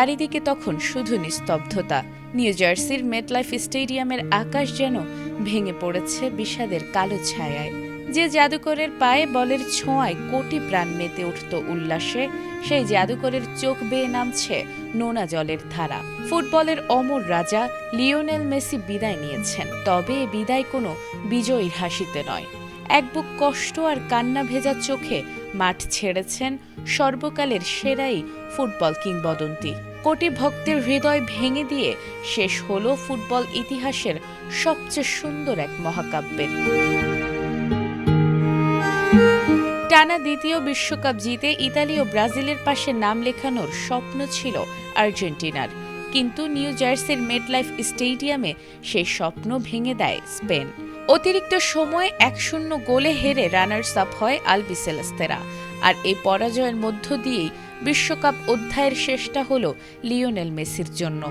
চারিদিকে তখন শুধু নিস্তব্ধতা। নিউ জার্সির মেটলাইফ স্টেডিয়ামের আকাশ যেন ভেঙে পড়েছে বিষাদের কালো ছায়ায়। যে জাদুকরের পায়ে বলের ছোঁয়ায় কোটি প্রাণ মেতে উঠত উল্লাসে, সেই জাদুকরের চোখ বেয়ে নামছে নোনা জলের ধারা। ফুটবলের অমর রাজা লিওনেল মেসি বিদায় নিয়েছেন, তবে এ বিদায় কোনো বিজয়ীর হাসিতে নয়। এক বুক কষ্ট আর কান্না ভেজা চোখে মাঠ ছেড়েছেন সর্বকালের সেরাই ফুটবল কিংবদন্তি। কোটি ভক্তের হৃদয় ভেঙে দিয়ে শেষ হলো ফুটবল ইতিহাসের সবচেয়ে সুন্দর এক মহাকাব্যের। টানা দ্বিতীয় বিশ্বকাপ জিতে ইতালি ও ব্রাজিলের পাশে নাম লেখানোর স্বপ্ন ছিল আর্জেন্টিনার, কিন্তু নিউ জার্সির মেটলাইফ স্টেডিয়ামে সেই স্বপ্ন ভেঙে দেয় স্পেন। অতিরিক্ত সময়ে 1-0 গোলে হেরে রানার্স আপ হয় আলবিসেলেস্তেরা। আর এই পরাজয়ের মধ্য দিয়েই বিশ্বকাপ অধ্যায়ের শেষটা হল লিওনেল মেসির জন্য।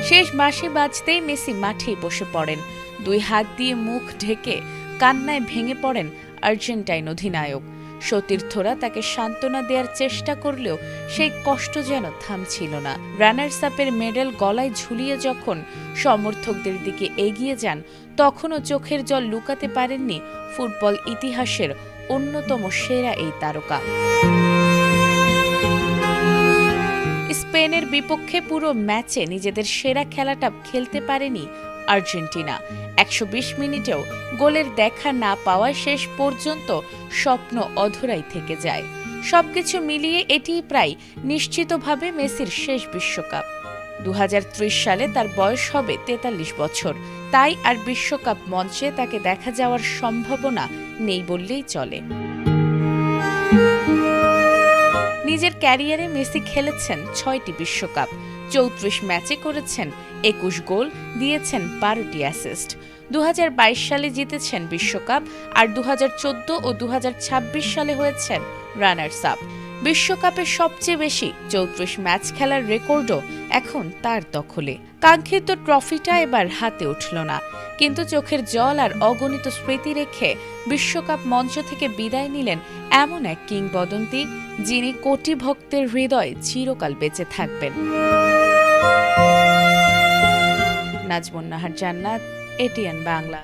শেষ বাঁশি বাজতেই মেসি মাঠেই বসে পড়েন। 2 হাত দিয়ে মুখ ঢেকে কান্নায় ভেঙে পড়েন আর্জেন্টাইন অধিনায়ক। সতীর্থরা তাকে সান্ত্বনা দেওয়ার চেষ্টা করলেও সেই কষ্ট যেন থামছিল না। রানার্স আপের মেডেল গলায় ঝুলিয়ে যখন সমর্থকদের দিকে এগিয়ে যান, তখনও চোখের জল লুকাতে পারেননি ফুটবল ইতিহাসের অন্যতম সেরা এই তারকা। স্পেনের বিপক্ষে পুরো ম্যাচে নিজেদের সেরা খেলাটা খেলতে পারেনি আর্জেন্টিনা। 120 মিনিটেও গোলের দেখা না পাওয়ায় শেষ পর্যন্ত স্বপ্ন অধরাই থেকে যায়। সবকিছু মিলিয়ে এটি প্রায় নিশ্চিতভাবে মেসির শেষ বিশ্বকাপ। 2030 সালে তার বয়স হবে 43 বছর। তাই আর বিশ্বকাপ মঞ্চে তাকে দেখা যাওয়ার সম্ভাবনা নেই বললেই চলে। নিজের ক্যারিয়ারে মেসি খেলেছেন 6টি বিশ্বকাপ, 34 ম্যাচে করেছেন 21 গোল, দিয়েছেন 12টি অ্যাসিস্ট। 2022 সালে জিতেছেন বিশ্বকাপ, আর 2014 ও 2026 সালে হয়েছেন রানার্স আপ। বিশ্বকাপে সবচেয়ে বেশি 34 ম্যাচ খেলার রেকর্ডও এখন তার দখলে। কাঙ্ক্ষিত ট্রফিটা এবার হাতে উঠল না, কিন্তু চোখের জল আর অগণিত স্মৃতি রেখে বিশ্বকাপ মঞ্চ থেকে বিদায় নিলেন এমন এক কিংবদন্তি, যিনি কোটি ভক্তের হৃদয়ে চিরকাল বেঁচে থাকবেন। নাজমুন নাহার জান্নাত, এটিএন বাংলা।